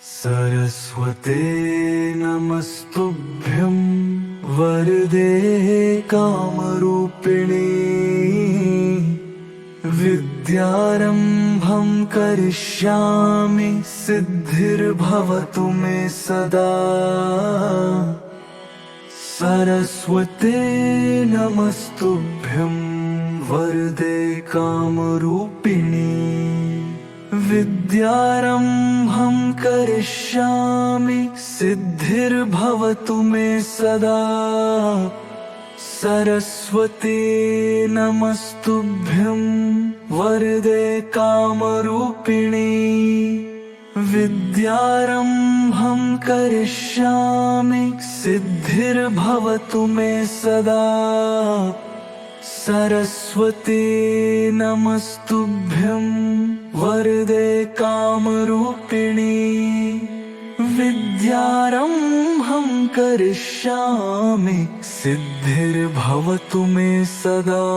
सरस्वते नमस्तुभ्यं वरदे कामरूपिणी विद्यारम्भं करिष्यामि सिद्धिर्भवतु मे सदा। सरस्वते नमस्तुभ्यं वरदे कामरूपिणी विद्यारम्भं करिष्यामि सिद्धिर्भवतु मे सदा। सरस्वते नमस्तुभ्यं वरदे कामरूपिणी विद्यारम्भं करिष्यामि सिद्धिर्भवतु मे सदा। सरस्वते नमस्तुभ्यं वरदे कामरूपिणी विद्यारम्भं करिष्यामि सिद्धिर्भवतु मे सदा।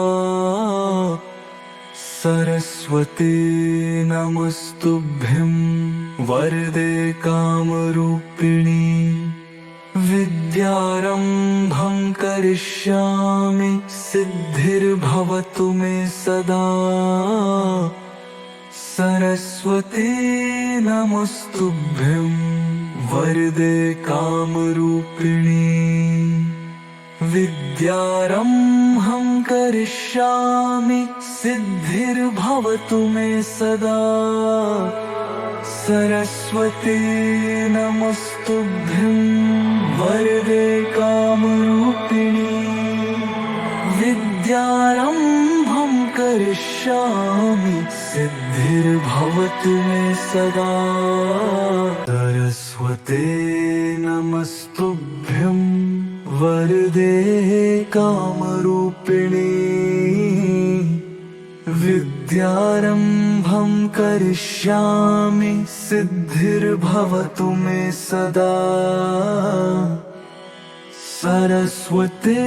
सरस्वते नमस्तुभ्यं वरदे कामरूपिणी विद्यारम्भं करिष्यामि सिद्धिर्भवतु मे सदा। सरस्वते नमस्तुभ्यं वरदे कामरूपिणी विद्यारम्भं करिष्यामि सिद्धिर्भवतु मे सदा। सरस्वते नमस्तुभ्यं वरदे कामरूपिणी विद्यारम्भं करिष्यामि सिद्धिर्भवतु मे सदा। सरस्वते नमस्तुभ्यं वरदे कामरूपिणी विद्यारम्भं करिष्यामि सिद्धिर्भवतु मे सदा। सरस्वते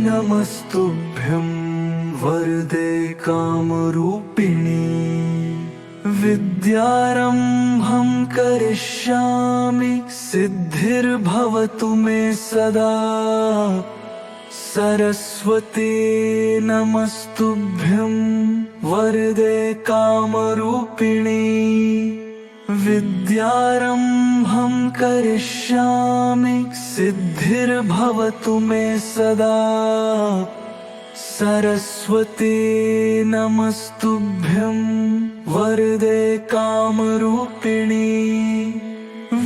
नमस्तुभ्यं वरदे कामरूपिणी विद्यारम्भं करिष्यामि सिद्धिर्भवतु मे सदा। सरस्वते नमस्तुभ्यं वरदे कामरूपिणी विद्यारम्भं करिष्यामि सिद्धिर्भवतु मे सदा। सरस्वते नमस्तुभ्यं वरदे कामरूपिणी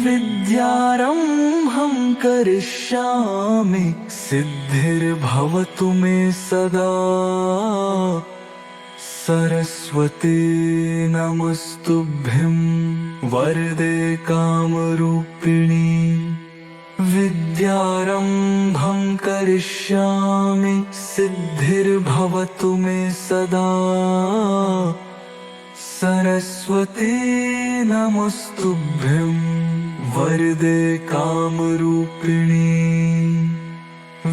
विद्यारम्भं करिष्यामि सिद्धिर्भवतु मे सदा। सरस्वते नमस्तुभ्यं वरदे कामरूपिणी विद्यारम्भं करिष्यामि सिद्धिर्भवतु मे सदा। सरस्वते नमस्तुभ्यं वरदे कामरूपिणी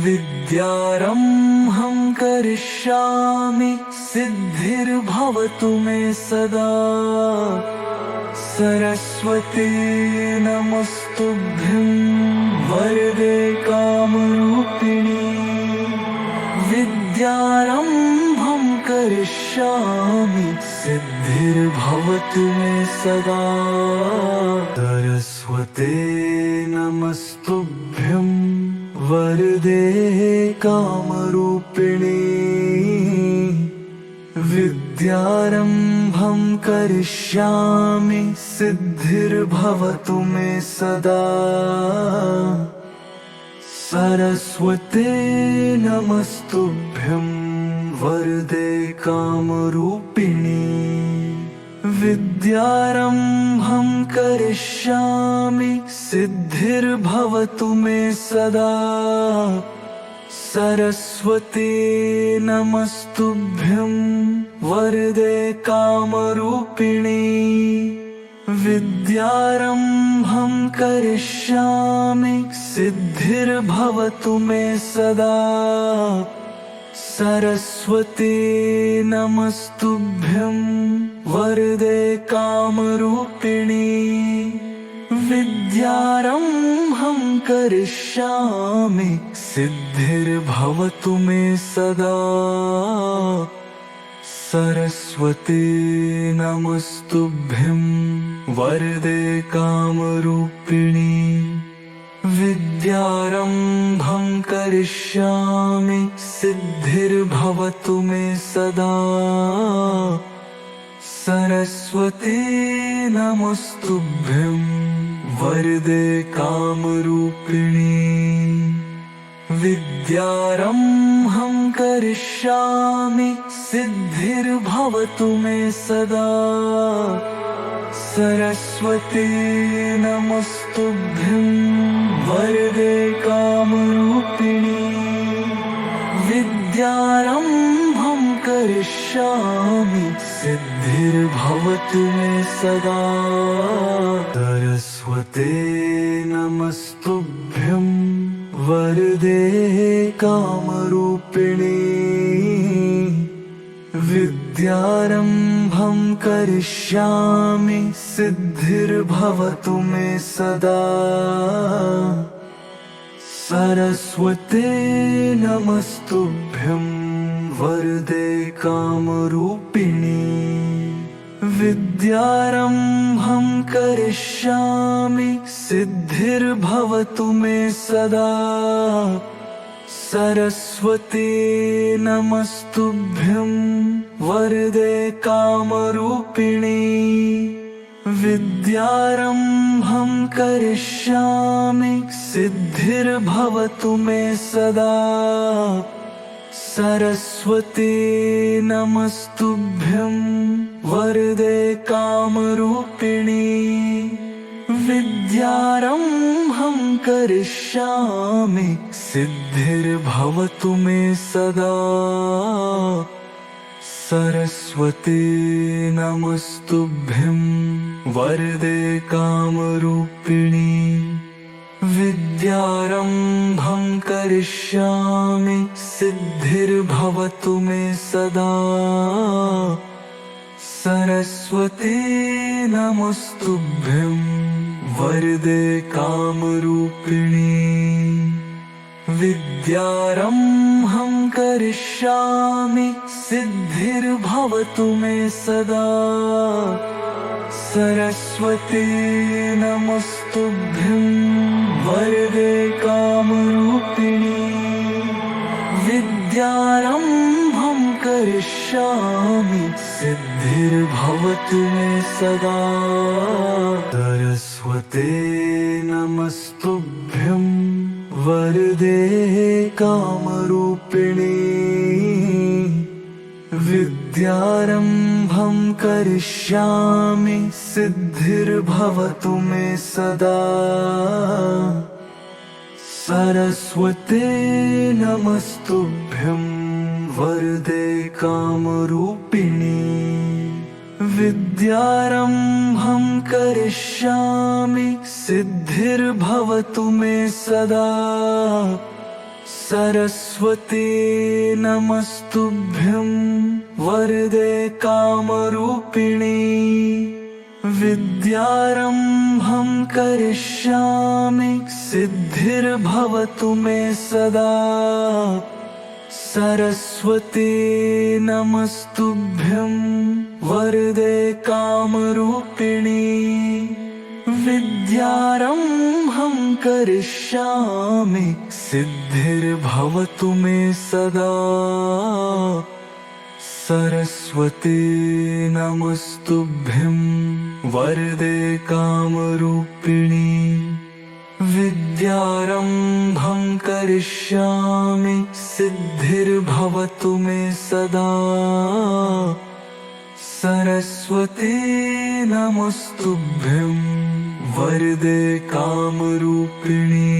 विद्यारम्भं करिष्यामि सिद्धिर्भवतु मे सदा। सरस्वते नमस्तुभ्यं वरदे कामरूपिणी विद्यारम्भं करिष्यामि सिद्धिर्भवतु मे सदा। सरस्वते नमस्तुभ्यं वरदे कामरूपिणी विद्यारम्भं करिष्यामि सिद्धिर्भवतु मे सदा। सरस्वते नमस्तुभ्यं वरदे कामरूपिणी विद्यारम्भं करिष्यामि सिद्धिर्भवतु मे सदा। सरस्वते नमस्तुभ्यं वरदे कामरूपिणी विद्यारम्भं करिष्यामि सिद्धिर्भवतु मे सदा। सरस्वते नमस्तुभ्यं वरदे कामरूपिणी विद्यारम्भं करिष्यामि सिद्धिर्भवतु मे सदा। सरस्वती नमस्तुभ्यं वरदे कामरूपिणी। विद्यारम्भं करिष्यामि सिद्धिर्भवतु मे सदा। सरस्वती नमस्तुभ्यं वरदे कामरूपिणी। विद्यारम्भं करिष्यामि सिद्धिर्भवतु मे सदा। सरस्वती नमस्तुभ्यं वरदे कामरूपिणी। विद्यारम्भं करिष्यामि सिद्धिर्भवतु मे सदा। सरस्वती नमस्तुभ्यं वरदे कामरूपिणी। विद्यारम्भं करिष्यामि सिद्धिर्भवतु मे सदा। सरस्वती नमस्तुभ्यं वरदे कामरूपिणी। विद्यारम्भं करिष्यामि सिद्धिर्भवतु मे सदा। सरस्वती नमस्तुभ्यं वरदे कामरूपिणी। विद्यारम्भं करिष्यामि सिद्धिर्भवतु मे सदा। सरस्वती नमस्तुभ्यं वरदे कामरूपिणी। विद्यारम्भं करिष्यामि सिद्धिर्भवतु मे सदा। सरस्वती नमस्तुभ्यं वरदे कामरूपिणी। विद्यारम्भं करिष्यामि सिद्धिर्भवतु मे सदा। सरस्वती नमस्तुभ्यं वरदे कामरूपिणी। विद्यारम्भं करिष्यामि सिद्धिर्भवतु मे सदा। सरस्वती नमस्तुभ्यं वरदे कामरूपिणी। विद्यारम्भं करिष्यामि सिद्धिर्भवतु मे सदा। सरस्वती नमस्तुभ्यं वरदे कामरूपिणी। विद्यारम्भं करिष्यामि सिद्धिर्भवतु मे सदा। सरस्वती नमस्तुभ्यं वरदे कामरूपिणी। विद्यारम्भं करिष्यामि सिद्धिर्भवतु मे सदा। सरस्वती नमस्तुभ्यं वरदे कामरूपिणी। विद्यारम्भं करिष्यामि सिद्धिर्भवतु मे सदा। सरस्वती नमस्तुभ्यं वरदे कामरूपिणी। विद्यारम्भं करिष्यामि सिद्धिर्भवतु मे सदा। सरस्वती नमस्तुभ्यं वरदे कामरूपिणी। विद्यारम्भं करिष्यामि सिद्धिर्भवतु मे सदा। सरस्वती नमस्तुभ्यं वरदे कामरूपिणी।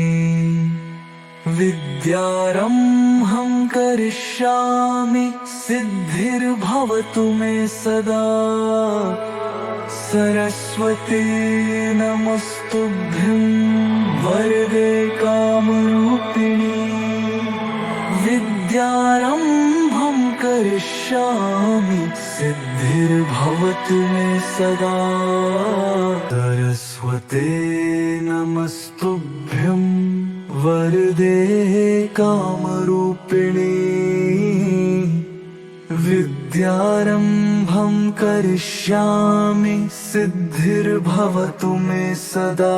विद्यारम्भं करिष्यामि सिद्धिर्भवतु मे सदा। सरस्वती नमस्तुभ्यं वरदे कामरूपिणी। विद्यारम्भं करिष्यामि सिद्धिर्भवतु मे सदा। सरस्वती नमस्तुभ्यं वरदे कामरूपिणी विद्यारम्भं करिष्यामि सिद्धिर्भवतु मे सदा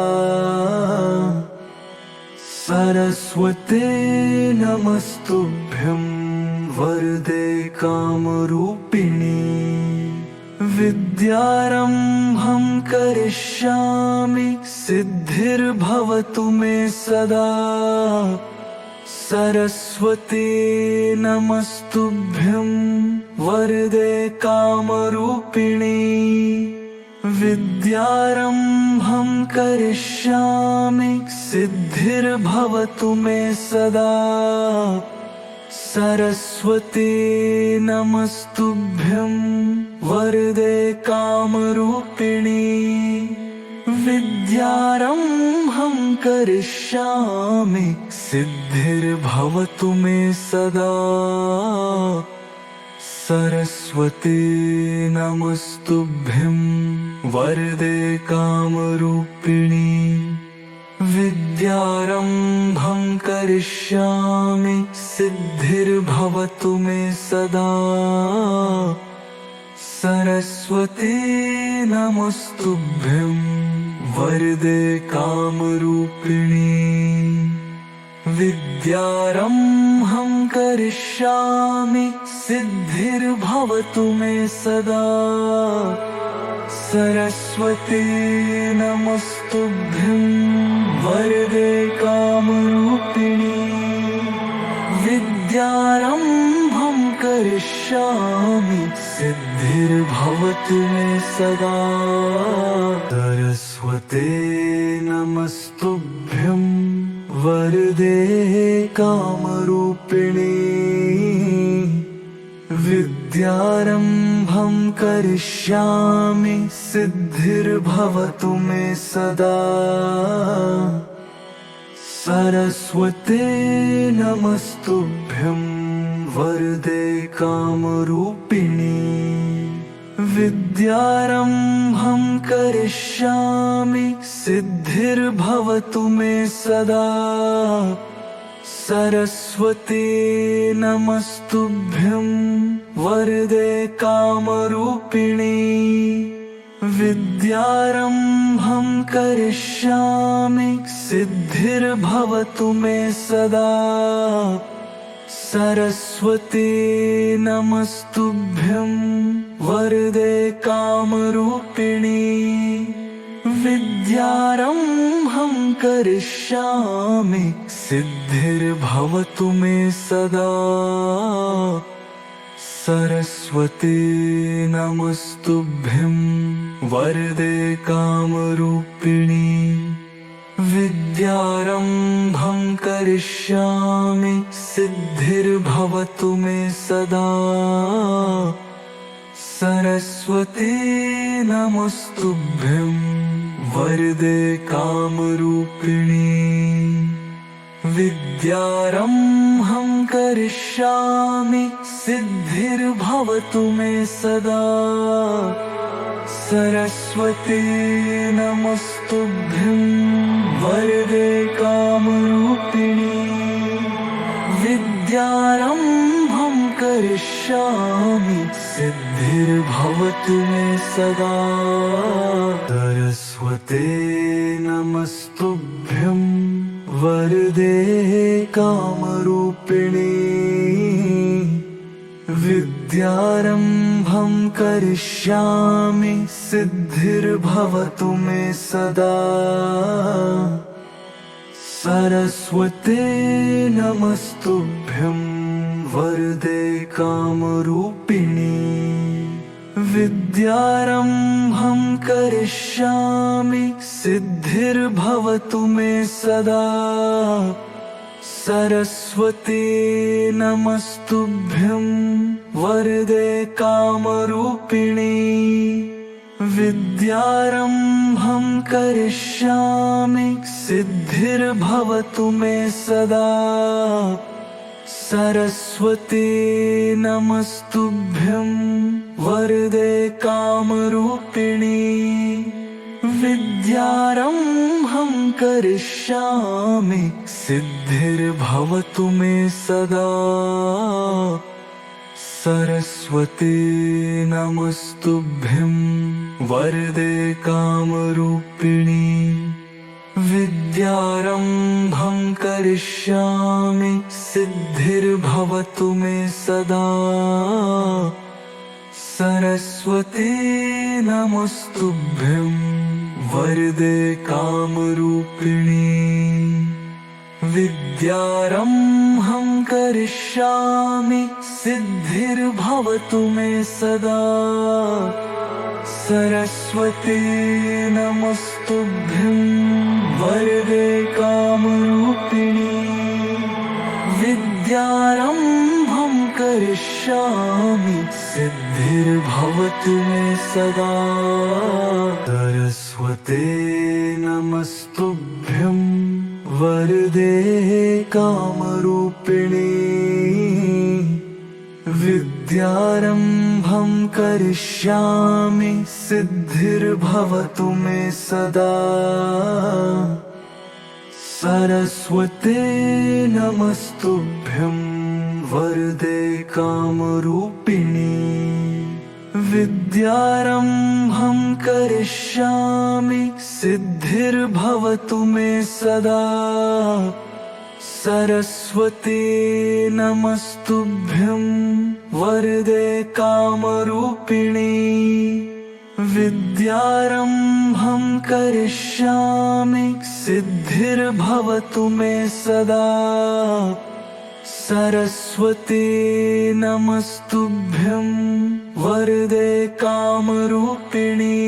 सरस्वते नमस्तुभ्यं वरदे कामरूपिणी विद्यारम्भं करिष्यामि सिद्धिर्भवतु मे सदा सरस्वते नमस्तुभ्यं वरदे कामरूपिणी विद्यारम्भं करिष्यामि सिद्धिर्भवतु मे सदा सरस्वते नमस्तुभ्यं वरदे कामरूपिणी विद्यारम्भं करिष्यामि सिद्धिर्भवतु मे सदा सरस्वते नमस्तुभ्यं वरदे कामरूपिणी विद्यारम्भं करिष्यामि सिद्धिर्भवतु मे सदा सरस्वते नमस्तुभ्यं वरदे कामरूपिणी विद्यारम्भं करिष्यामि सिद्धिर्भवतु मे सदा सरस्वते नमस्तुभ्यं वरदे कामरूपिणी विद्यारम्भं करिष्यामि सिद्धिर्भवतु मे सदा सरस्वते नमस्तुभ्यं वरदे कामरूपिणी विद्यारम्भं करिष्यामि सिद्धिर्भवतु मे सदा सरस्वते नमस्तुभ्यं वरदे कामरूपिणी विद्यारम्भं करिष्यामि सिद्धिर्भवतु मे सदा सरस्वते नमस्तुभ्यं वरदे कामरूपिणी विद्यारम्भं करिष्यामि सिद्धिर्भवतु मे सदा सरस्वते नमस्तुभ्यं वरदे कामरूपिणी विद्यारम्भं करिष्यामि सिद्धिर्भवतु मे सदा सरस्वते नमस्तुभ्यं वरदे कामरूपिणी विद्यारम्भं करिष्यामि सिद्धिर्भवतु मे सदा सरस्वते नमस्तुभ्यं वरदे कामरूपिणी विद्यारम्भं करिष्यामि सिद्धिर्भवतु मे सदा सरस्वते नमस्तुभ्यं वरदे कामरूपिणी विद्यारम्भं करिष्यामि सिद्धिर्भवतु मे सदा सरस्वते नमस्तुभ्यं वरदे कामरूपिणी विद्यारम्भं करिष्यामि सिद्धिर्भवतु मे सदा सरस्वते नमस्तुभ्यं वरदे कामरूपिणी विद्यारम्भं करिष्यामि सिद्धिर्भवतु मे सदा सरस्वते नमस्तुभ्यं वरदे कामरूपिणी विद्यारम्भं करिष्यामि सिद्धिर्भवतु मे सदा सरस्वते नमस्तुभ्यं वरदे कामरूपिणी विद्यारम्भं करिष्यामि सिद्धिर्भवतु मे सदा। सरस्वती नमस्तुभ्यं वरदे कामरूपिणी। विद्यारम्भं करिष्यामि सिद्धिर्भवतु मे सदा। सरस्वती नमस्तुभ्यं वरदे कामरूपिणी। विद्यारम्भं करिष्यामि सिद्धिर्भवतु मे सदा। सरस्वती नमस्तुभ्यं वरदे कामरूपिणी। विद्यारम्भं करिष्यामि सिद्धिर्भवतु मे सदा। सरस्वती नमस्तुभ्यं वरदे कामरूपिणी। विद्यारम्भं करिष्यामि सिद्धिर्भवतु मे सदा। सरस्वती नमस्तुभ्यं वरदे कामरूपिणी। विद्यारम्भं करिष्यामि सिद्धिर्भवतु मे सदा। सरस्वती नमस्तुभ्यं वरदे कामरूपिणी। विद्यारम्भं करिष्यामि सिद्धिर्भवतु मे सदा। सरस्वती नमस्तुभ्यं वरदे कामरूपिणी।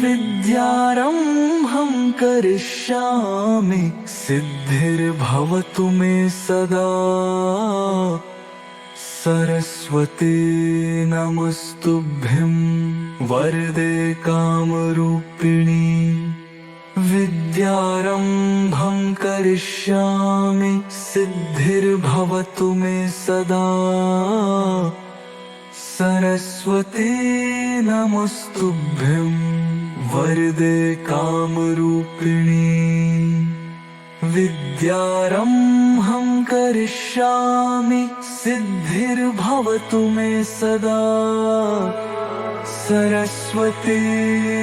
विद्यारम्भं करिष्यामि सिद्धिर्भवतु मे सदा। सरस्वती नमस्तुभ्यं वरदे कामरूपिणी। विद्यारम्भं करिष्यामि सिद्धिर्भवतु मे सदा। सरस्वती नमस्तुभ्यं वरदे कामरूपिणी। विद्यारम्भं करिष्यामि सिद्धिर्भवतु मे सदा। सरस्वती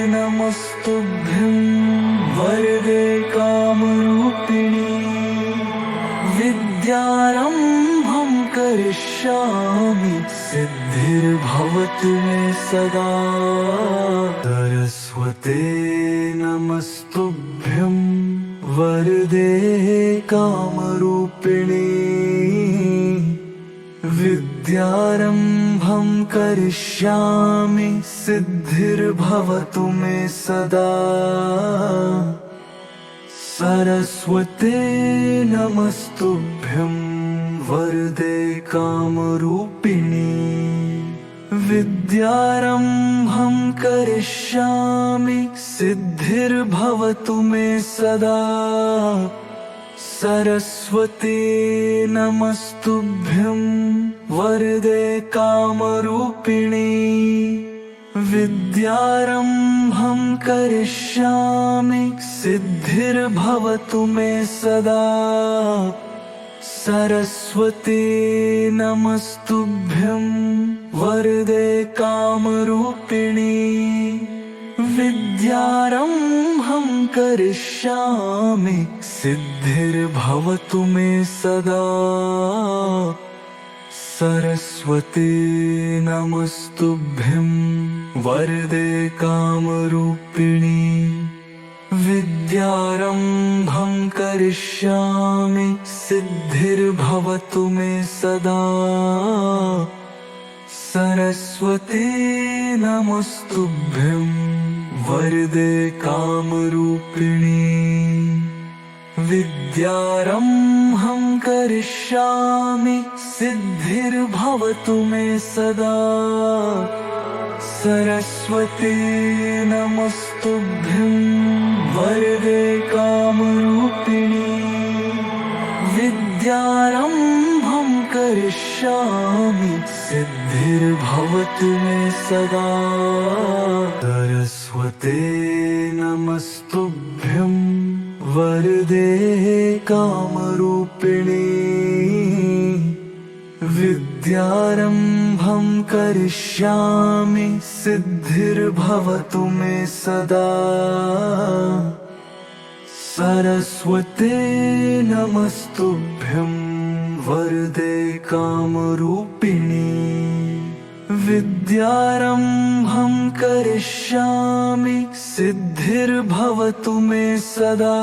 नमस्तुभ्यं वरदे कामरूपिणी। विद्यारम्भं करिष्यामि सिद्धिर्भवतु मे सदा। सरस्वती नमस्तुभ्यं वरदे कामरूपिणी। विद्यारम्भं करिष्यामि सिद्धिर्भवतु मे सदा। सरस्वती नमस्तुभ्यं वरदे कामरूपिणी। विद्यारम्भं करिष्यामि सिद्धिर्भवतु मे सदा। सरस्वती नमस्तुभ्यं वरदे कामरूपिणी। विद्यारम्भं करिष्यामि सिद्धिर्भवतु मे सदा। सरस्वती नमस्तुभ्यं वरदे कामरूपिणी। विद्यारम्भं करिष्यामि सिद्धिर्भवतु मे सदा। सरस्वती नमस्तुभ्यं वरदे कामरूपिणी। विद्यारम्भं करिष्यामि सिद्धिर्भवतु मे सदा। सरस्वती नमस्तुभ्यं वरदे कामरूपिणी। विद्यारम्भं करिष्यामि सिद्धिर्भवतु मे सदा। सरस्वती नमस्तुभ्यं वरदे कामरूपिणी। विद्यारम्भं करिष्यामि सिद्धिर्भवतु सिद्धिर्भवतु मे सदा। सरस्वते नमस्तुभ्यं वरदे कामरूपिणी। विद्यारम्भं करिष्यामि सिद्धिर्भवतु मे सदा। सरस्वते नमस्तुभ्यं वरदे कामरूपिणी। विद्यारम्भं करिष्यामि सिद्धिर्भवतु मे सदा।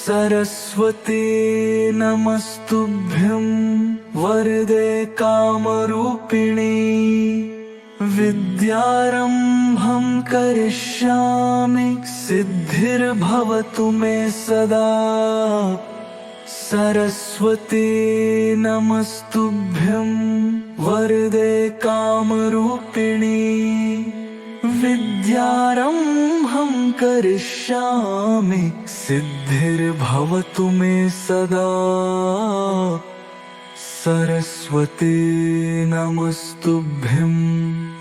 सरस्वते नमस्तुभ्यं वरदे कामरूपिणी। विद्यारम्भं करिष्यामि सिद्धिर्भवतु मे सदा। सरस्वते नमस्तुभ्यं वरदे कामरूपिणी। विद्यारम्भं करिष्यामि सिद्धिर्भवतु मे सदा। सरस्वते नमस्तुभ्यं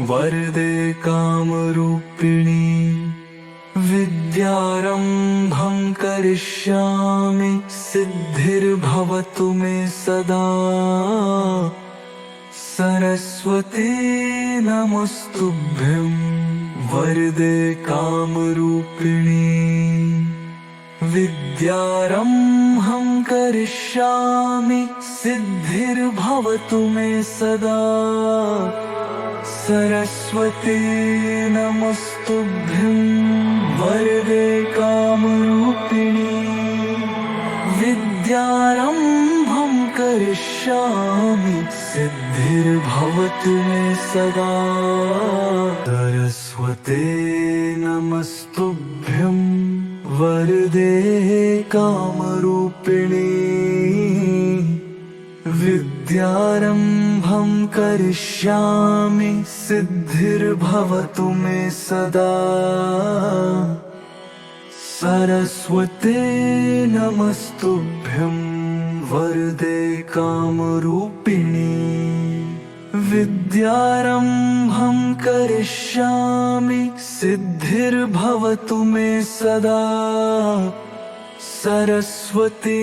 वरदे कामरूपिणी। विद्यारम्भं करिष्यामि सिद्धिर्भवतु मे सदा। सरस्वते नमस्तुभ्यं वरदे कामरूपिणी। विद्यारम्भं करिष्यामि सिद्धिर्भवतु मे सदा। सरस्वते नमस्तुभ्यं वरदे कामरूपिणी। विद्यारम्भं करिष्यामि सिद्धिर्भवतु मे सदा। सरस्वते नमस्तुभ्यं वरदे कामरूपिणी। विद्यारम्भं करिष्यामि सिद्धिर्भवतु मे सदा। सरस्वते नमस्तुभ्यं वरदे कामरूपिणी। विद्यारम्भं करिष्यामि सिद्धिर्भवतु मे सदा। सरस्वते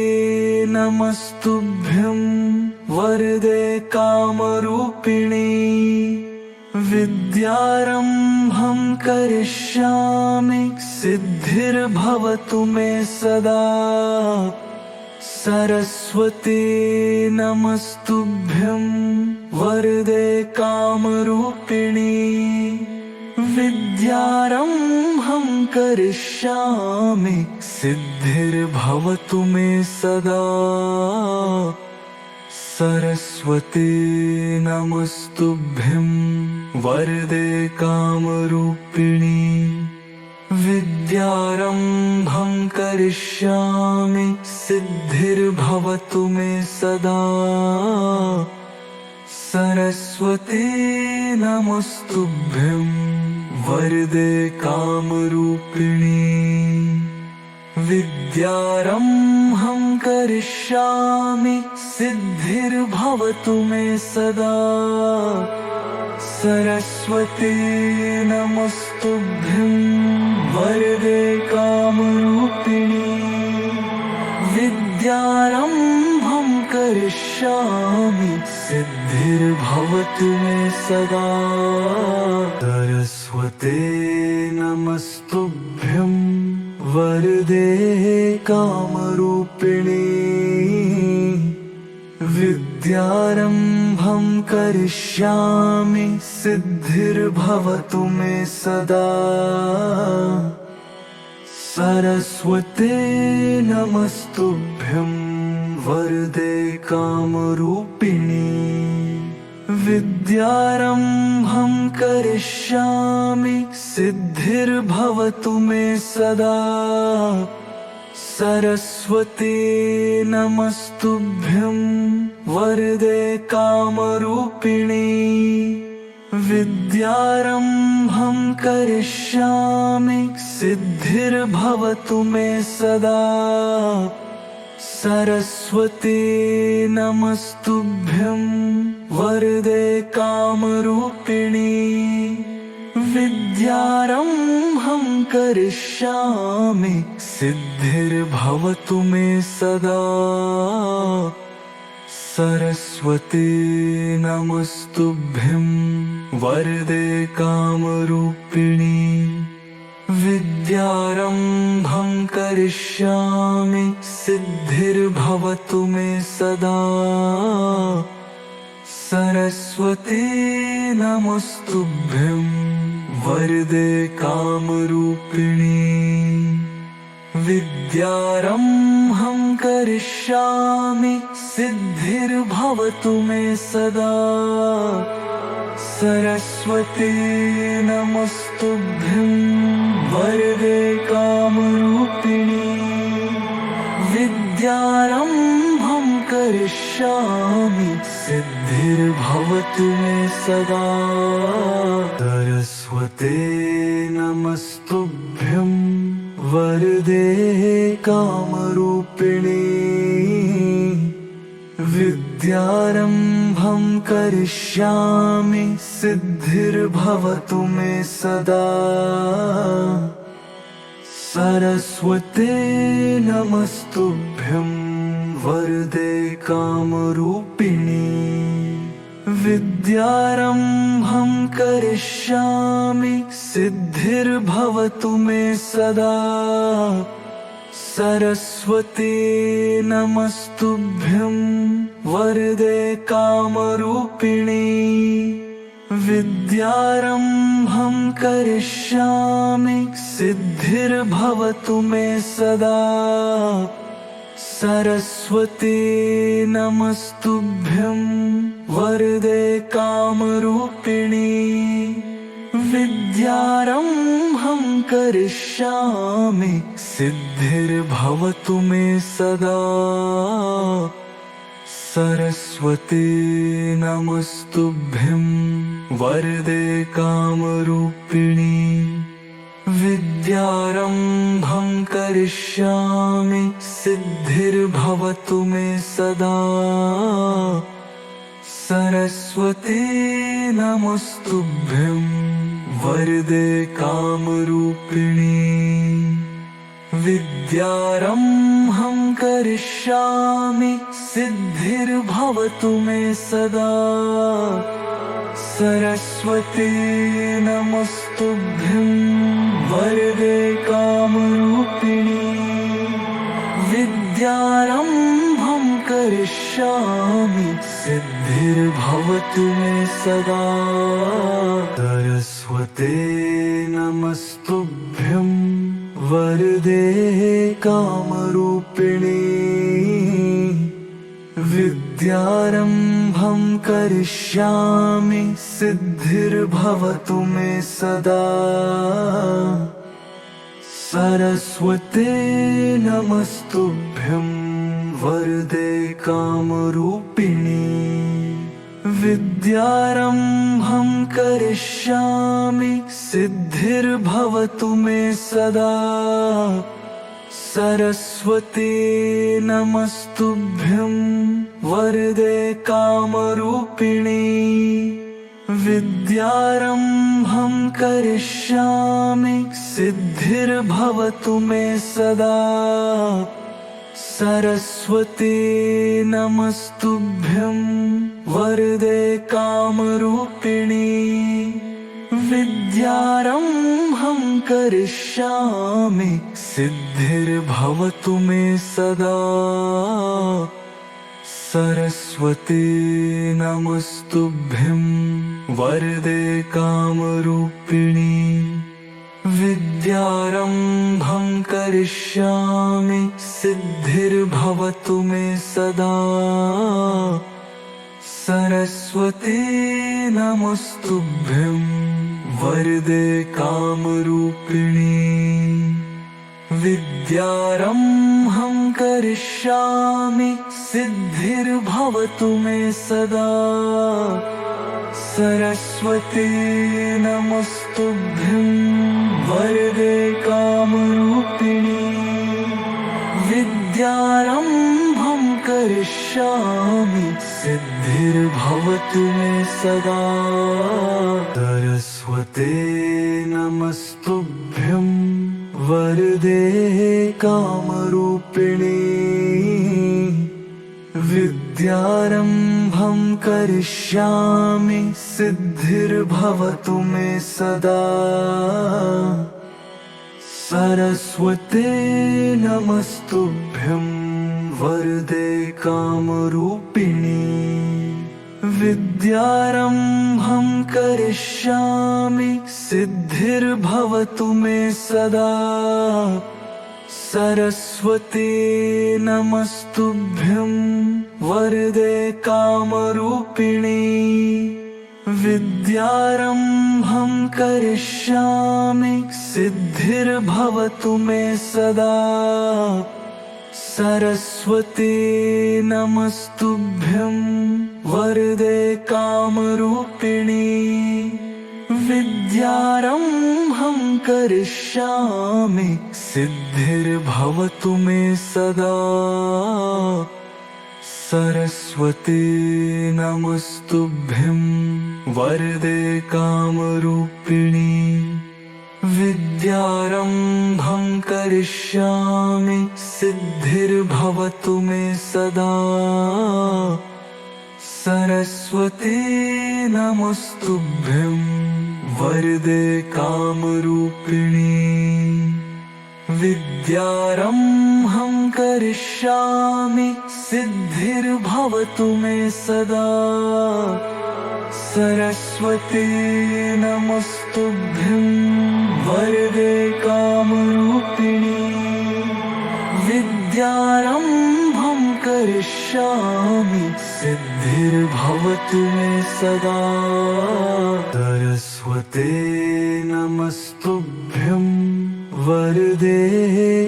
नमस्तुभ्यं वरदे कामरूपिणी। विद्यारम्भं करिष्यामि सिद्धिर्भवतु मे सदा। सरस्वते नमस्तुभ्यं वरदे कामरूपिणी। विद्यारम्भं करिष्यामि सिद्धिर्भवतु मे सदा। सरस्वते नमस्तुभ्यं वरदे कामरूपिणी। विद्यारम्भं करिष्यामि सिद्धिर्भवतु मे सदा। सरस्वते नमस्तुभ्यं वरदे कामरूपिणी। विद्यारम्भं करिष्यामि सिद्धिर्भवतु मे सदा। सरस्वते नमस्तुभ्यं वरदे कामरूपिणी। विद्यारम्भं करिष्यामि सिद्धिर्भवतु मे सदा। सरस्वते नमस्तुभ्यं वरदे कामरूपिणी। विद्यारम्भं करिष्यामि सिद्धिर्भवतु मे सदा। सरस्वते नमस्तुभ्यं वरदे कामरूपिणी। विद्यारम्भं करिष्यामि सिद्धिर्भवतु मे सदा। सरस्वते नमस्तुभ्यं वरदे कामरूपिणी। विद्यारम्भं करिष्यामि सिद्धिर्भवतु मे सदा। सरस्वती नमस्तुभ्यं वरदे कामरूपिणी विद्यारम्भं करिष्यामि सिद्धिर्भवतु मे सदा। सरस्वती नमस्तुभ्यं वरदे कामरूपिणी विद्यारम्भं करिष्यामि सिद्धिर्भवतु मे सदा। सरस्वती नमस्तुभ्यं वरदे कामरूपिणी विद्यारम्भं करिष्यामि सिद्धिर्भवतु मे सदा। सरस्वती नमस्तुभ्यं वरदे कामरूपिणी विद्यारम्भं करिष्यामि सिद्धिर्भवतु मे सदा। सरस्वती नमस्तुभ्यं वरदे कामरूपिणी विद्यारम्भं करिष्यामि सिद्धिर्भवतु मे सदा। सरस्वती नमस्तुभ्यं वरदे कामरूपिणी विद्यारम्भं करिष्यामि सिद्धिर्भवतु मे सदा। सरस्वती नमस्तुभ्यं वरदे कामरूपिणी विद्यारम्भं करिष्यामि सिद्धिर्भवतु मे सदा। सरस्वती नमस्तुभ्यं वरदे कामरूपिणी विद्यारम्भं करिष्यामि सिद्धिर्भवतु मे सदा। सरस्वती नमस्तुभ्यं वरदे कामरूपिणी विद्यारम्भं करिष्यामि सिद्धिर्भवतु मे सदा। सरस्वती नमस्तुभ्यं वरदे कामरूपिणी विद्यारम्भं करिष्यामि सिद्धिर्भवतु मे सदा। सरस्वती नमस्तुभ्यं वरदे कामरूपिणी विद्यारम्भं करिष्यामि सिद्धिर्भवतु मे सदा। सरस्वती नमस्तुभ्यं वरदे कामरूपिणी विद्यारम्भं करिष्यामि सिद्धिर्भवतु मे सदा। सरस्वती नमस्तुभ्यं वरदे कामरूपिणी विद्यारम्भं करिष्यामि सिद्धिर्भवतु मे सदा। सरस्वती नमस्तुभ्यं वरदे कामरूपिणी विद्यारम्भं करिष्यामि सिद्धिर्भवतु मे सदा। सरस्वती नमस्तुभ्यं वरदे कामरूपिणी विद्यारम्भं करिष्यामि सिद्धिर्भवतु मे सदा। सरस्वती नमस्तुभ्यं वरदे कामरूपिणी विद्यारम्भं करिष्यामि सिद्धिर्भवतु मे सदा। सरस्वती नमस्तुभ्यं वरदे कामरूपिणी विद्यारम्भं करिष्यामि सिद्धिर्भवतु मे सदा। सरस्वती नमस्तुभ्यं वरदे कामरूपिणी विद्यारम्भं करिष्यामि सिद्धिर्भवतु मे सदा। सरस्वते नमस्तुभ्यं वरदे कामरूपिणी। विद्यारम्भं करिष्यामि सिद्धिर्भवतु मे सदा। सरस्वते नमस्तुभ्यं वरदे कामरूपिणी। विद्यारम्भं करिष्यामि सिद्धिर्भवतु मे सदा। सरस्वते नमस्तुभ्यं वरदे कामरूपिणी। विद्यारम्भं करिष्यामि सिद्धिर्भवतु मे सदा। सरस्वते नमस्तुभ्यं वरदे कामरूपिणी। विद्यारम्भं करिष्यामि सिद्धिर्भवतु मे सदा। सरस्वते नमस्तुभ्यं वरदे कामरूपिणी। विद्यारम्भं करिष्यामि सिद्धिर्भवतु मे सदा। सरस्वते नमस्तुभ्यं वरदे कामरूपिणी। विद्यारम्भं करिष्यामि सिद्धिर्भवतु मे सदा। सरस्वते नमस्तुभ्यं वरदे कामरूपिणी। विद्यारम्भं करिष्यामि सिद्धिर्भवतु मे सदा। सरस्वते नमस्तुभ्यं वरदे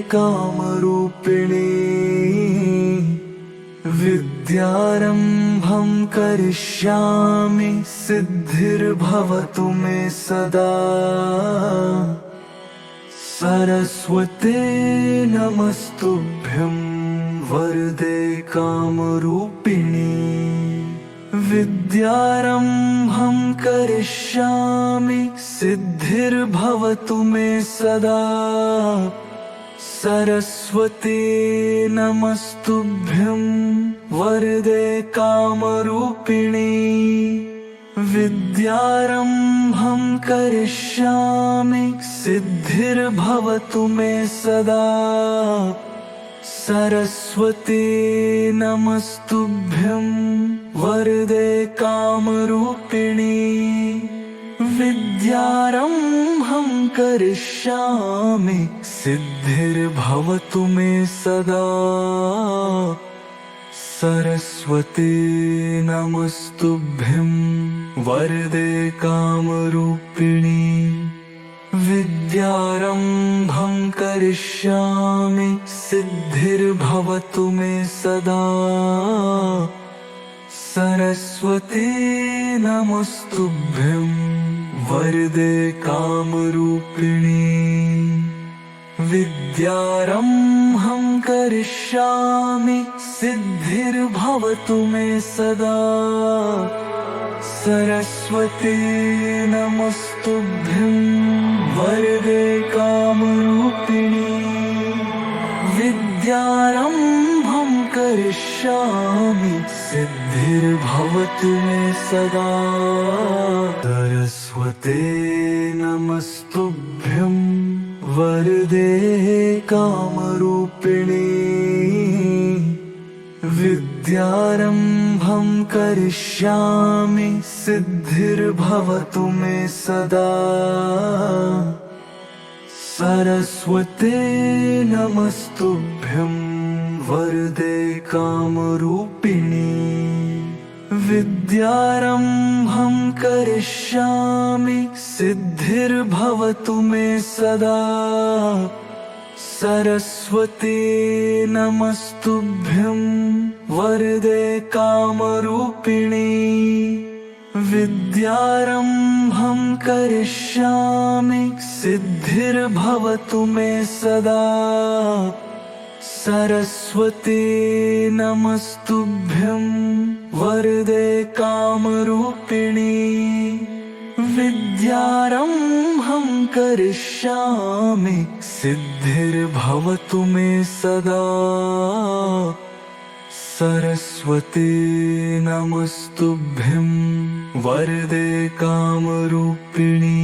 कामरूपिणी। विद्यारम्भं करिष्यामि सिद्धिर्भवतु मे सदा। सरस्वते नमस्तुभ्यं वरदे कामरूपिणी। विद्यारम्भं करिष्यामि सिद्धिर्भवतु मे सदा। सरस्वते नमस्तुभ्यं वरदे कामरूपिणी। विद्यारम्भं करिष्यामि सिद्धिर्भवतु मे सदा। सरस्वते नमस्तुभ्यं वरदे कामरूपिणी। विद्यारम्भं करिष्यामि सिद्धिर्भवतु मे सदा। सरस्वते नमस्तुभ्यं वरदे कामरूपिणी। विद्यारम्भं करिष्यामि सिद्धिर्भवतु मे सदा। सरस्वते नमस्तुभ्यं वरदे कामरूपिणी। विद्यारम्भं करिष्यामि सिद्धिर्भवतु मे सदा। सरस्वते नमस्तुभ्यं वरदे कामरूपिणी। विद्यारम्भं करिष्यामि सिद्धिर्भवतु मे सदा। सरस्वते नमस्तुभ्यं वरदे कामरूपिणी। विद्यारम्भं करिष्यामि सिद्धिर्भवतु मे सदा। सरस्वते नमस्तुभ्यं वरदे कामरूपिणी। विद्यारम्भं करिष्यामि सिद्धिर्भवतु मे सदा। सरस्वते नमस्तुभ्यं वरदे कामरूपिणी। विद्यारम्भं करिष्यामि सिद्धिर्भवतु मे सदा। सरस्वती नमस्तुभ्यं वरदे कामरूपिणी विद्यारम्भं करिष्यामि सिद्धिर्भवतु मे सदा। सरस्वती नमस्तुभ्यं वरदे कामरूपिणी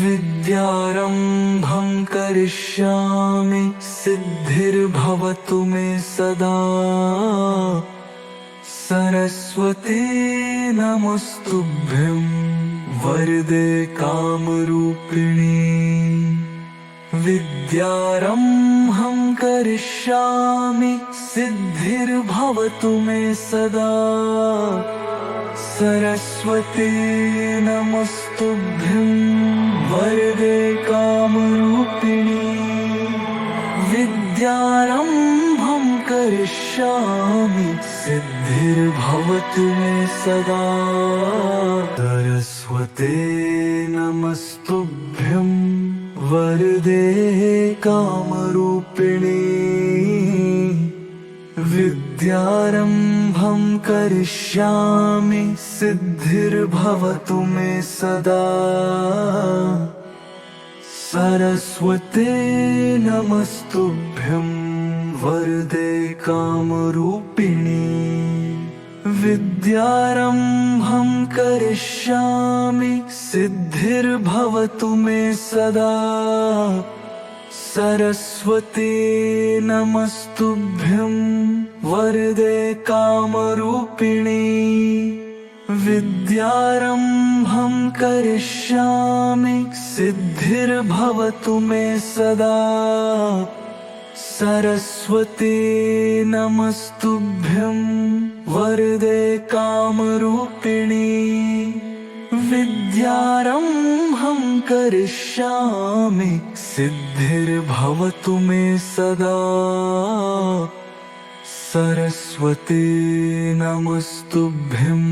विद्यारम्भं करिष्यामि सिद्धिर्भवतु मे सदा। सरस्वती नमस्तुभ्यं वरदे कामरूपिणी विद्यारम्भं करिष्यामि सिद्धिर्भवतु मे सदा। सरस्वती नमस्तुभ्यं वरदे कामरूपिणी विद्यारम्भं करिष्यामि सिद्धिर्भवतु मे सदा। सरस्वती नमस्तुभ्यं वरदे कामरूपिणी विद्यारम्भं करिष्यामि सिद्धिर्भवतु मे सदा। सरस्वती नमस्तुभ्यं वरदे कामरूपिणी विद्यारम्भं करिष्यामि सिद्धिर्भवतु मे सदा। सरस्वती नमस्तुभ्यं वरदे कामरूपिणी विद्यारम्भं करिष्यामि सिद्धिर्भवतु मे सदा। सरस्वती नमस्तुभ्यं वरदे कामरूपिणी विद्यारम्भं करिष्यामि सिद्धिर्भवतु मे सदा। सरस्वती नमस्तुभ्यं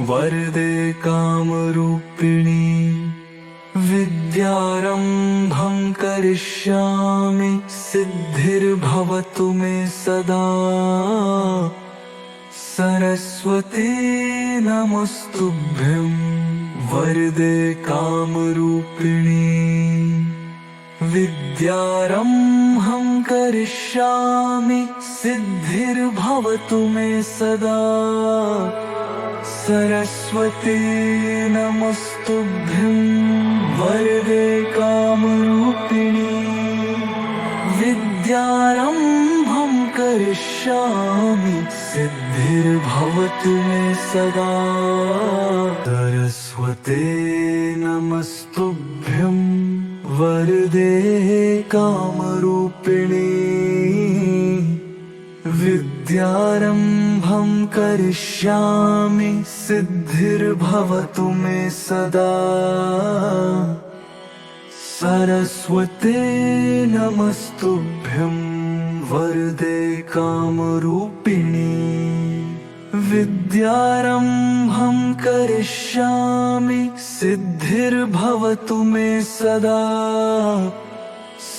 वरदे कामरूपिणी विद्यारम्भं करिष्यामि सिद्धिर्भवतु मे सदा। सरस्वती नमस्तुभ्यं वरदे कामरूपिणी विद्यारम्भं करिष्यामि सिद्धिर्भवतु मे सदा। सरस्वती नमस्तुभ्यं वरदे कामरूपिणी विद्यारम्भं करिष्यामि सिद्धिर्भवतु मे सदा। सरस्वती नमस्तुभ्यं वरदे कामरूपिणी विद्यारम्भं करिष्यामि सिद्धिर्भवतु मे सदा। सरस्वती नमस्तुभ्यं वरदे कामरूपिणी विद्यारम्भं करिष्यामि सिद्धिर्भवतु मे सदा।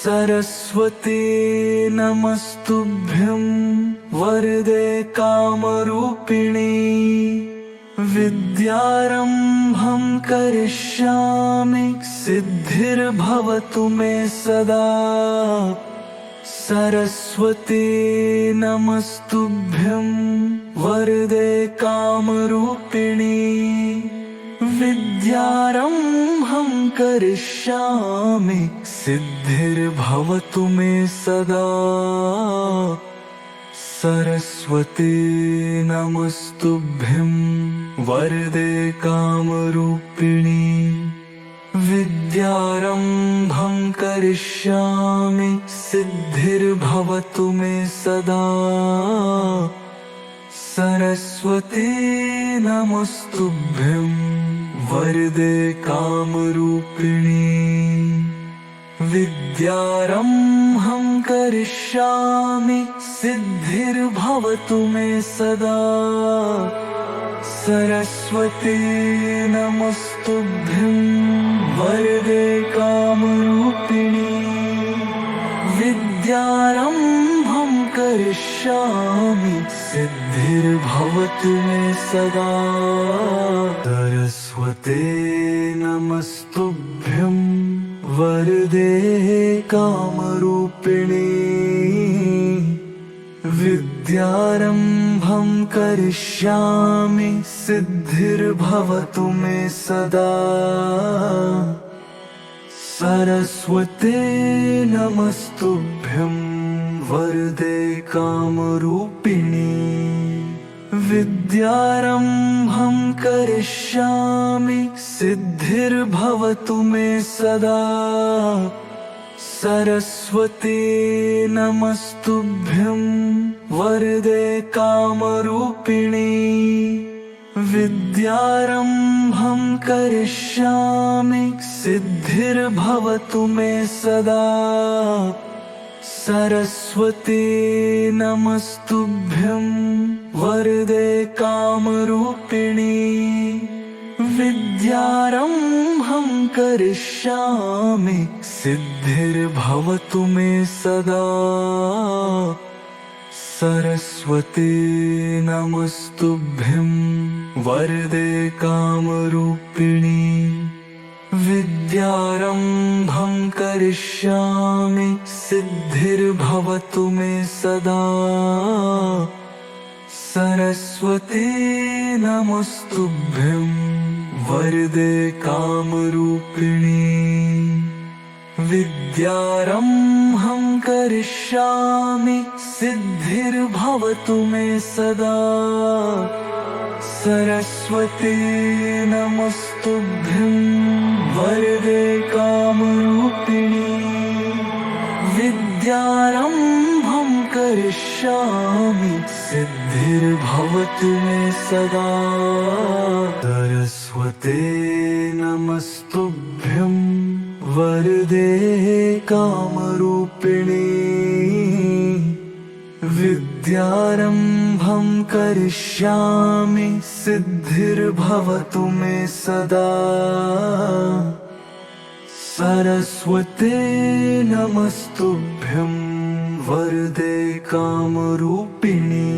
सरस्वती नमस्तुभ्यं वरदे कामरूपिणी विद्यारम्भं करिष्यामि सिद्धिर्भवतु मे सदा। सरस्वती नमस्तुभ्यं वरदे कामरूपिणी विद्यारम्भं करिष्यामि सिद्धिर्भवतु मे सदा। सरस्वती नमस्तुभ्यं वरदे कामरूपिणी विद्यारम्भं करिष्यामि सिद्धिर्भवतु मे सदा। सरस्वती नमस्तुभ्यं वरदे कामरूपिणी विद्यारम्भं करिष्यामि सिद्धिर्भवतु मे सदा। सरस्वती नमस्तुभ्यं वरदे कामरूपिणी विद्यारम्भं करिष्यामि सिद्धिर्भवतु मे सदा। सरस्वते नमस्तुभ्यं वरदे कामरूपिणी। विद्यारम्भं करिष्यामि सिद्धिर्भवतु मे सदा। सरस्वते नमस्तुभ्यं वरदे कामरूपिणी। विद्यारम्भं करिष्यामि सिद्धिर्भवतु मे सदा। सरस्वते नमस्तुभ्यं वरदे कामरूपिणी। विद्यारम्भं करिष्यामि सिद्धिर्भवतु मे सदा। सरस्वते नमस्तुभ्यं वरदे कामरूपिणी। विद्यारम्भं करिष्यामि सिद्धिर्भवतु मे सदा। सरस्वते नमस्तुभ्यं वरदे कामरूपिणी। विद्यारम्भं करिष्यामि सिद्धिर्भवतु मे सदा। सरस्वते नमस्तुभ्यं वरदे कामरूपिणी। विद्यारम्भं करिष्यामि सिद्धिर्भवतु मे सदा। सरस्वते नमस्तुभ्यं वरदे कामरूपिणी। विद्यारम्भं करिष्यामि सिद्धिर्भवतु मे सदा। सरस्वते नमस्तुभ्यं वरदे कामरूपिणी। विद्यारम्भं करिष्यामि सिद्धिर्भवतु मे सदा। सरस्वते नमस्तुभ्यं वरदे कामरूपिणी।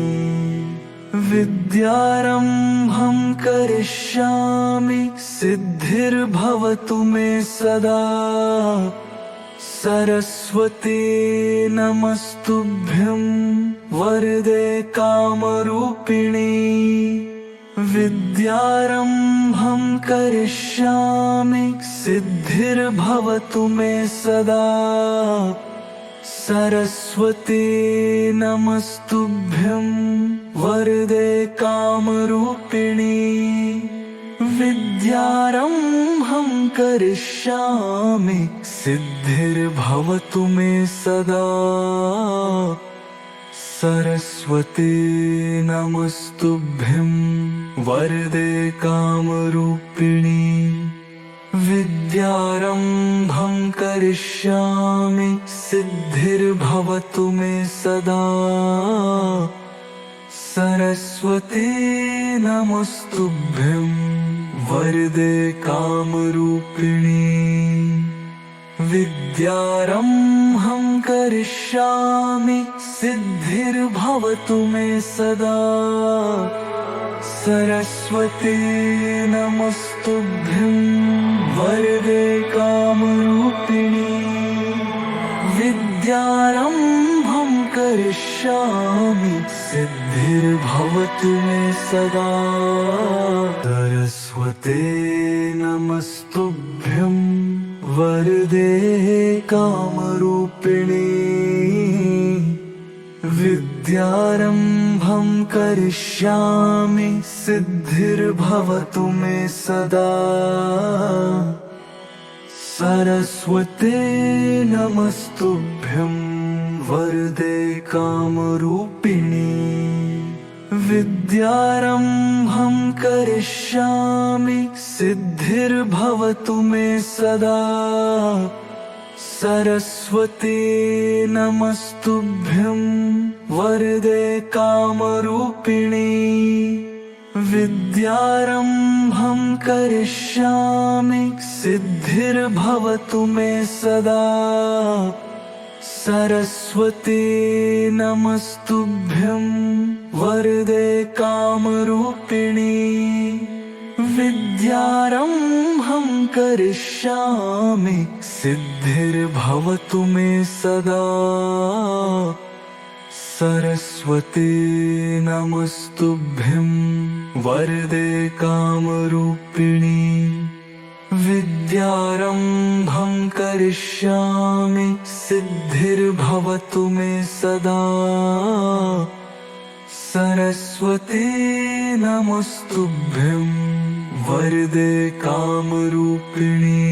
विद्यारम्भं करिष्यामि सिद्धिर्भवतु मे सदा। सरस्वते नमस्तुभ्यं वरदे कामरूपिणी। विद्यारम्भं करिष्यामि सिद्धिर्भवतु मे सदा। सरस्वते नमस्तुभ्यं वरदे कामरूपिणी। विद्यारम्भं करिष्यामि सिद्धिर्भवतु मे सदा। सरस्वते नमस्तुभ्यं वरदे कामरूपिणी। विद्यारम्भं करिष्यामि सिद्धिर्भवतु मे सदा। सरस्वते नमस्तुभ्यं वरदे कामरूपिणी। विद्यारम्भं करिष्यामि सिद्धिर्भवतु मे सदा। सरस्वते नमस्तुभ्यं वरदे कामरूपिणी। विद्यारम्भं करिष्यामि सिद्धिर्भवतु मे सदा। सरस्वते नमस्तुभ्यं वरदे कामरूपिणी। विद्यारम्भं करिष्यामि सिद्धिर्भवतु मे सदा। सरस्वते नमस्तुभ्यं वरदे कामरूपिणी। विद्यारम्भं करिष्यामि सिद्धिर्भवतु मे सदा। सरस्वते नमस्तुभ्यं वरदे कामरूपिणी। विद्यारम्भं करिष्यामि सिद्धिर्भवतु मे सदा। सरस्वती नमस्तुभ्यं वरदे कामरूपिणी विद्यारम्भं करिष्यामि सिद्धिर्भवतु मे सदा। सरस्वती नमस्तुभ्यं वरदे कामरूपिणी विद्यारम्भं करिष्यामि सिद्धिर्भवतु मे सदा। सरस्वती नमस्तुभ्यं वरदे कामरूपिणी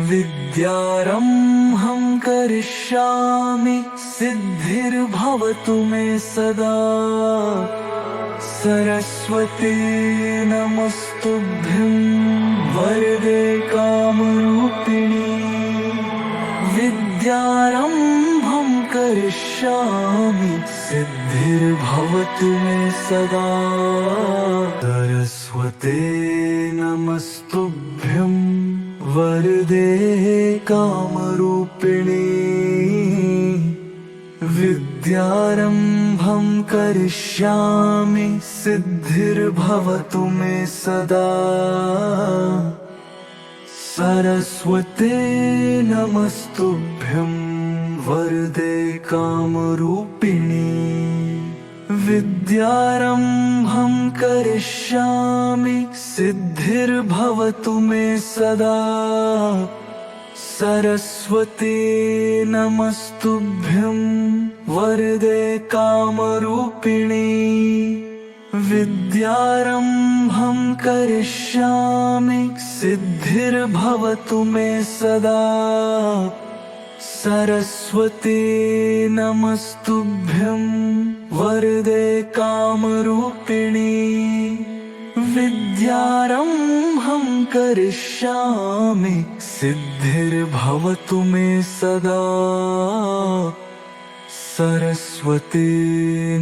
विद्यारम्भं करिष्यामि सिद्धिर्भवतु मे सदा। सरस्वती नमस्तुभ्यं वरदे कामरूपिणी विद्यारम्भं करिष्यामि सिद्धिर्भवतु मे सदा। सरस्वती नमस्तुभ्यं वरदे कामरूपिणी विद्यारम्भं करिष्यामि सिद्धिर्भवतु मे सदा। सरस्वती नमस्तुभ्यं वरदे कामरूपिणी विद्यारम्भं करिष्यामि सिद्धिर्भवतु मे सदा। सरस्वती नमस्तुभ्यं वरदे कामरूपिणी विद्यारम्भं करिष्यामि सिद्धिर्भवतु मे सदा। सरस्वती नमस्तुभ्यं वरदे कामरूपिणी विद्यारम्भं करिष्यामि सिद्धिर्भवतु मे सदा। सरस्वती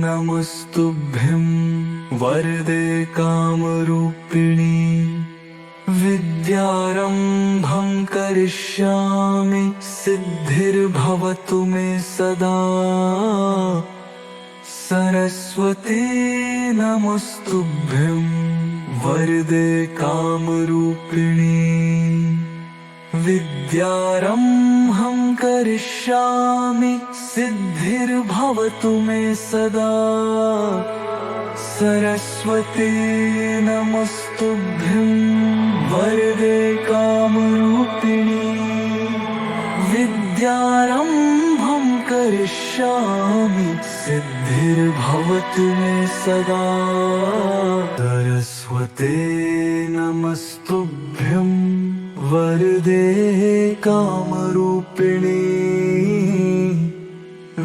नमस्तुभ्यं वरदे कामरूपिणी विद्यारम्भं करिष्यामि सिद्धिर्भवतु मे सदा। सरस्वती नमस्तुभ्यं वरदे कामरूपिणी विद्यारम्भं करिष्यामि सिद्धिर्भवतु मे सदा। सरस्वती नमस्तुभ्यं वरदे कामरूपिणी विद्यारम्भं करिष्यामि सिद्धिर्भवतु मे सदा। सरस्वती नमस्तुभ्यं वरदे कामरूपिणी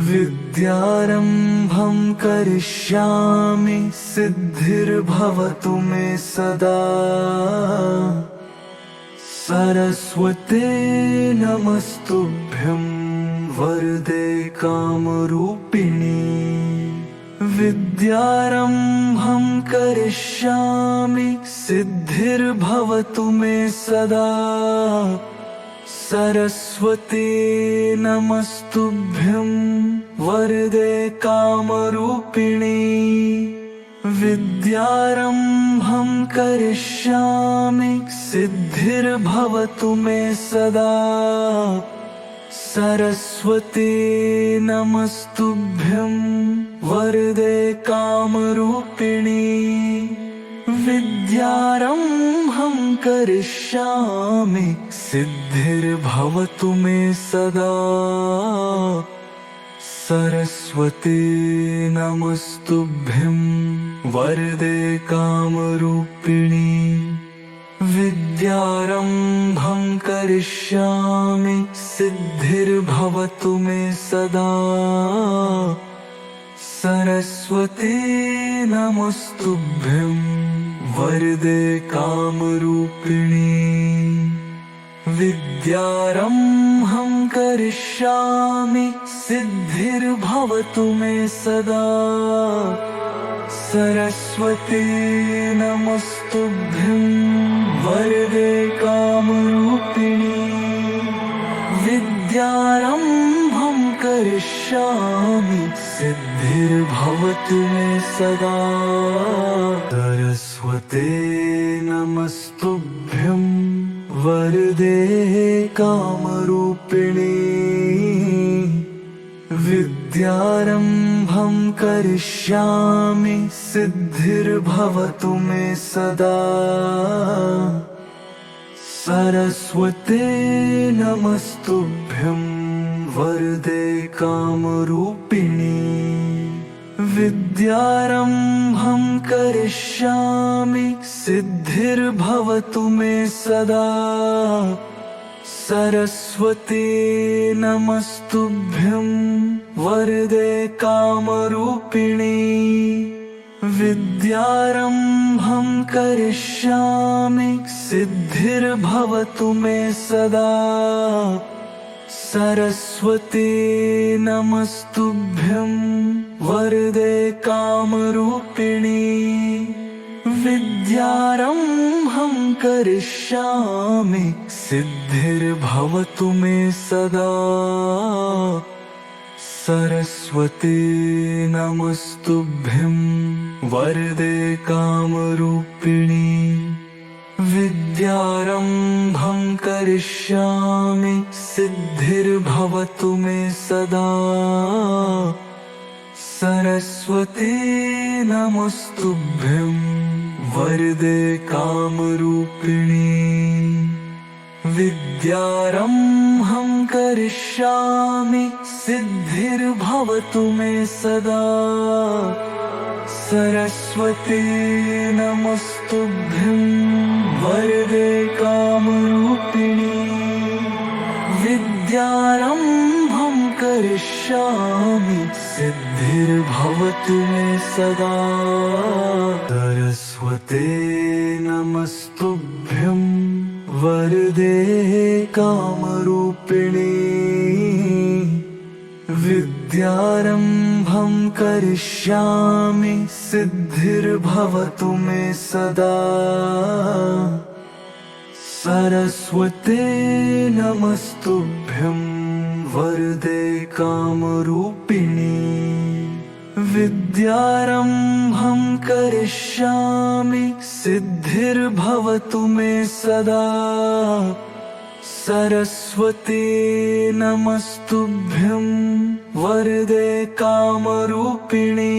विद्यारम्भं करिष्यामि सिद्धिर्भवतु मे सदा। सरस्वती नमस्तुभ्यं वरदे कामरूपिणी विद्यारम्भं करिष्यामि सिद्धिर्भवतु मे सदा। सरस्वती नमस्तुभ्यं वरदे कामरूपिणी विद्यारम्भं करिष्यामि सिद्धिर्भवतु मे सदा। सरस्वती नमस्तुभ्यं वरदे कामरूपिणी विद्यारम्भं करिष्यामि सिद्धिर्भवतु मे सदा। सरस्वती नमस्तुभ्यं वरदे कामरूपिणी विद्यारम्भं करिष्यामि सिद्धिर्भवतु मे सदा। सरस्वती नमस्तुभ्यं वरदे कामरूपिणी विद्यारम्भं करिष्यामि सिद्धिर्भवतु मे सदा। सरस्वती नमस्तुभ्यं वरदे कामरूपिणी विद्यारम्भं करिष्यामि सिद्धिर्भवतु मे सदा। सरस्वते नमस्तुभ्यं वरदे कामरूपिणी। विद्यारम्भं करिष्यामि सिद्धिर्भवतु मे सदा। सरस्वते नमस्तुभ्यं वरदे कामरूपिणी। विद्यारम्भं करिष्यामि सिद्धिर्भवतु मे सदा। सरस्वते नमस्तुभ्यं वरदे कामरूपिणी। विद्यारम्भं करिष्यामि सिद्धिर्भवतु मे सदा। सरस्वते नमस्तुभ्यं वरदे कामरूपिणी। विद्यारम्भं करिष्यामि सिद्धिर्भवतु मे सदा। सरस्वते नमस्तुभ्यं वरदे कामरूपिणी। विद्यारम्भं करिष्यामि सिद्धिर्भवतु मे सदा। सरस्वते नमस्तुभ्यं वरदे कामरूपिणी। विद्यारम्भं करिष्यामि सिद्धिर्भवतु मे सदा। सरस्वते नमस्तुभ्यं वरदे कामरूपिणी। विद्यारम्भं करिष्यामि सिद्धिर्भवतु मे सदा। सरस्वते नमस्तुभ्यं वरदे कामरूपिणी। विद्यारम्भं करिष्यामि सिद्धिर्भवतु मे सदा। सरस्वते नमस्तुभ्यं वरदे कामरूपिणी। विद्यारम्भं करिष्यामि सिद्धिर्भवतु मे सदा। सरस्वते नमस्तुभ्यं वरदे कामरूपिणी।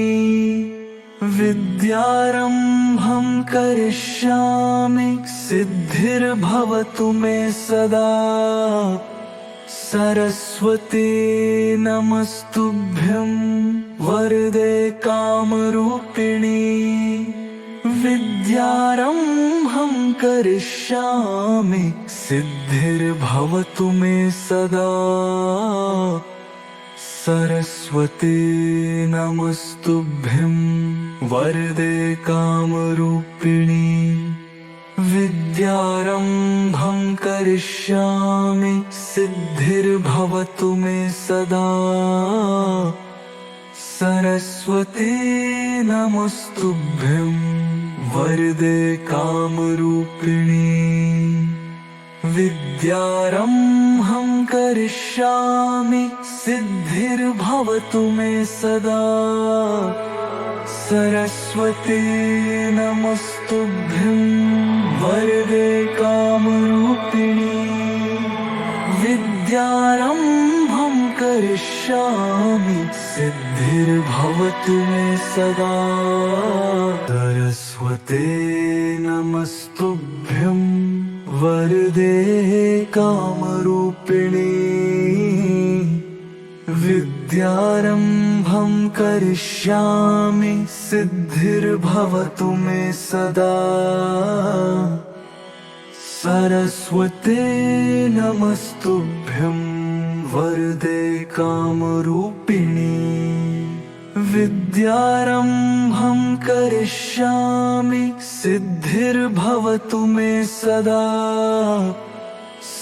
विद्यारम्भं करिष्यामि सिद्धिर्भवतु मे सदा। सरस्वते नमस्तुभ्यं वरदे कामरूपिणी। विद्यारम्भं करिष्यामि सिद्धिर्भवतु मे सदा। सरस्वते नमस्तुभ्यं वरदे कामरूपिणी। विद्यारम्भं करिष्यामि सिद्धिर्भवतु मे सदा। सरस्वते नमस्तुभ्यं वरदे कामरूपिणी। विद्यारम्भं करिष्यामि सिद्धिर्भवतु मे सदा। सरस्वते नमस्तुभ्यं वरदे कामरूपिणी। विद्यारम्भं करिष्यामि सिद्धिर्भवतु मे सदा। सरस्वते नमस्तुभ्यं वरदे कामरूपिणी। विद्यारम्भं करिष्यामि सिद्धिर्भवतु मे सदा। सरस्वते नमस्तुभ्यं वरदे कामरूपिणी। विद्यारम्भं करिष्यामि सिद्धिर्भवतु मे सदा।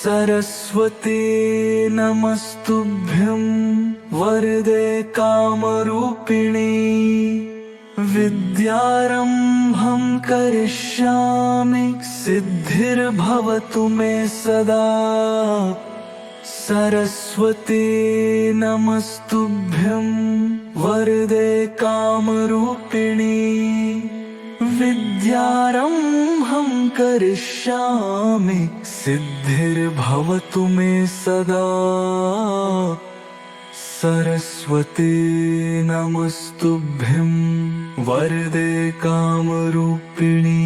सरस्वते नमस्तुभ्यं वरदे कामरूपिणी। विद्यारम्भं करिष्यामि सिद्धिर्भवतु मे सदा। सरस्वती नमस्तुभ्यं वरदे कामरूपिणी विद्यारम्भं करिष्यामि सिद्धिर्भवतु मे सदा। सरस्वती नमस्तुभ्यं वरदे कामरूपिणी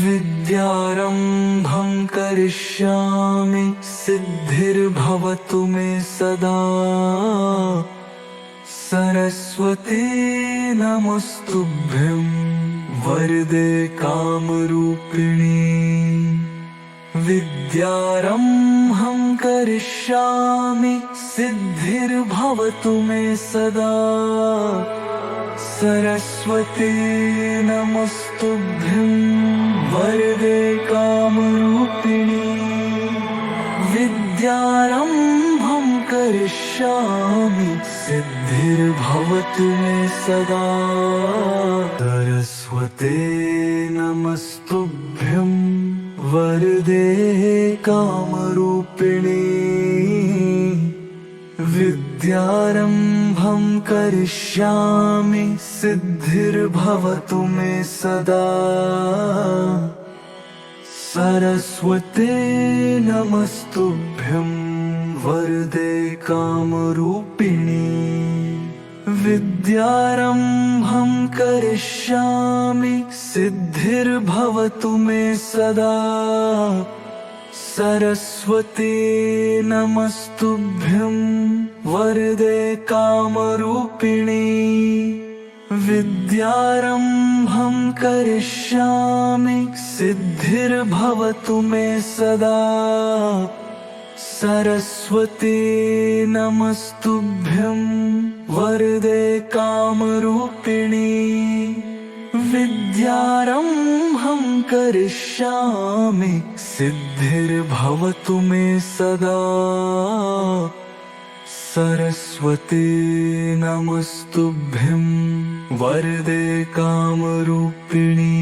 विद्यारम्भं करिष्यामि सिद्धिर्भवतु मे सदा। सरस्वती नमस्तुभ्यं वरदे कामरूपिणी विद्यारम्भं करिष्यामि सिद्धिर्भवतु मे सदा। सरस्वती नमस्तुभ्यं वरदे कामरूपिणी विद्यारम्भं करिष्यामि सिद्धिर्भवतु मे सदा। सरस्वती नमस्तुभ्यं वरदे कामरूपिणी विद्यारम्भं करिष्यामि सिद्धिर्भवतु मे सदा। सरस्वती नमस्तुभ्यं वरदे कामरूपिणी विद्यारम्भं करिष्यामि सिद्धिर्भवतु मे सदा। सरस्वती नमस्तुभ्यं वरदे कामरूपिणी विद्यारम्भं करिष्यामि सिद्धिर्भवतु मे सदा। सरस्वती नमस्तुभ्यं वरदे कामरूपिणी विद्यारम्भं करिष्यामि सिद्धिर्भवतु मे सदा। सरस्वती नमस्तुभ्यं वरदे कामरूपिणी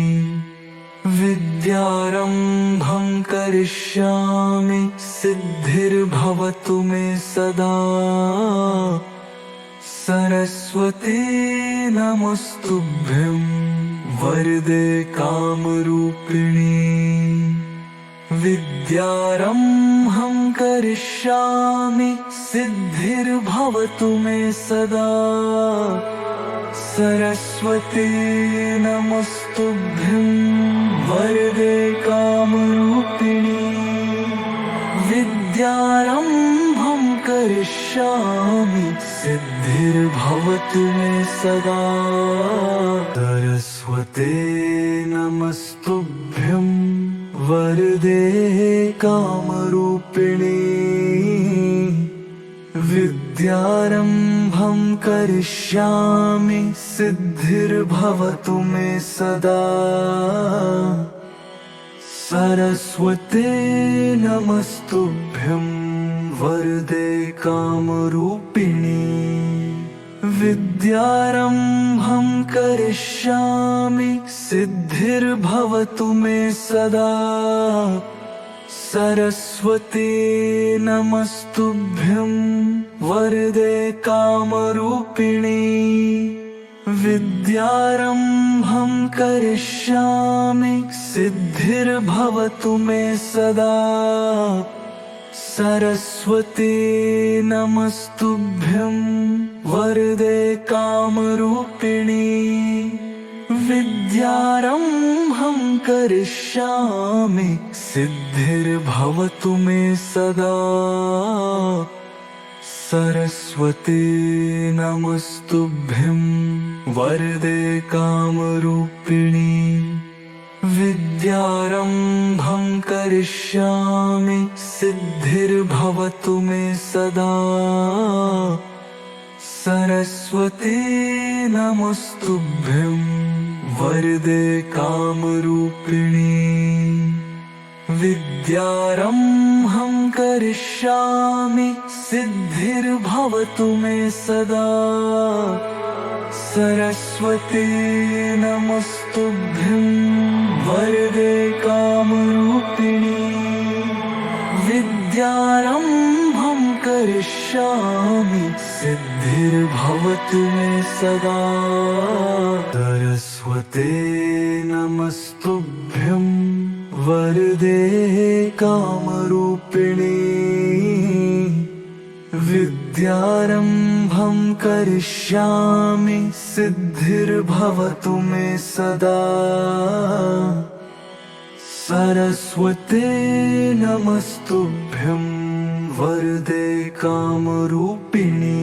विद्यारम्भं करिष्यामि सिद्धिर्भवतु मे सदा। सरस्वती नमस्तुभ्यं वरदे कामरूपिणी विद्यारम्भं करिष्यामि सिद्धिर्भवतु मे सदा। सरस्वती नमस्तुभ्यं वरदे कामरूपिणी विद्यारम्भं करिष्यामि सिद्धिर्भवतु मे सदा। सरस्वती नमस्तुभ्यं वरदे कामरूपिणी विद्यारम्भं करिष्यामि सिद्धिर्भवतु मे सदा। सरस्वती नमस्तुभ्यं वरदे कामरूपिणी विद्यारम्भं करिष्यामि सिद्धिर्भवतु मे सदा। सरस्वती नमस्तुभ्यं वरदे कामरूपिणी विद्यारम्भं करिष्यामि सिद्धिर्भवतु मे सदा। सरस्वती नमस्तुभ्यं वरदे कामरूपिणी विद्यारम्भं करिष्यामि सिद्धिर्भवतु मे सदा। सरस्वती नमस्तुभ्यं वरदे कामरूपिणी विद्यारम्भं करिष्यामि सिद्धिर्भवतु मे सदा। सरस्वती नमस्तुभ्यं वरदे कामरूपिणी विद्यारम्भं करिष्यामि सिद्धिर्भवतु मे सदा। सरस्वती नमस्तुभ्यं वरदे कामरूपिणी विद्यारम्भं करिष्यामि सिद्धिर्भवतु मे सदा। सरस्वते नमस्तुभ्यं वरदे कामरूपिणी। विद्यारम्भं करिष्यामि सिद्धिर्भवतु मे सदा। सरस्वते नमस्तुभ्यं वरदे कामरूपिणी।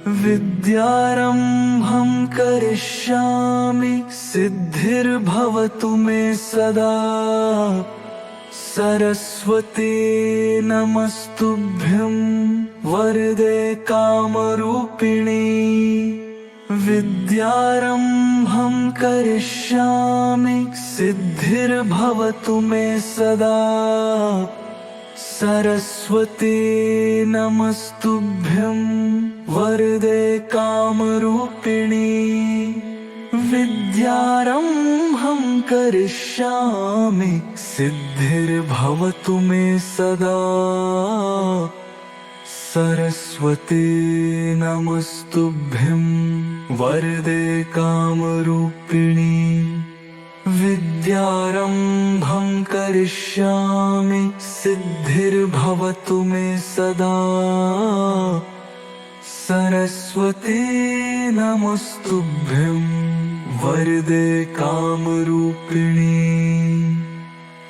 विद्यारम्भं करिष्यामि सिद्धिर्भवतु मे सदा। सरस्वते नमस्तुभ्यं वरदे कामरूपिणी। विद्यारम्भं करिष्यामि सिद्धिर्भवतु मे सदा। सरस्वते नमस्तुभ्यं वरदे कामरूपिणी। विद्यारम्भं करिष्यामि सिद्धिर्भवतु मे सदा। सरस्वते नमस्तुभ्यं वरदे कामरूपिणी। विद्यारम्भं करिष्यामि सिद्धिर्भवतु मे सदा। सरस्वते नमस्तुभ्यं वरदे कामरूपिणी।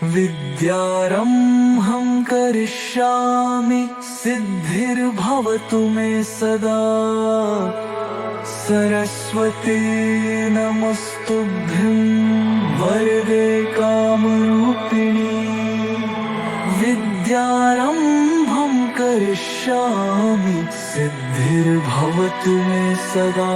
विद्यारम्भं करिष्यामि सिद्धिर्भवतु मे सदा। सरस्वते नमस्तुभ्यं वरदे कामरूपिणी। विद्यारम्भं करिष्यामि सिद्धिर्भवतु मे सदा।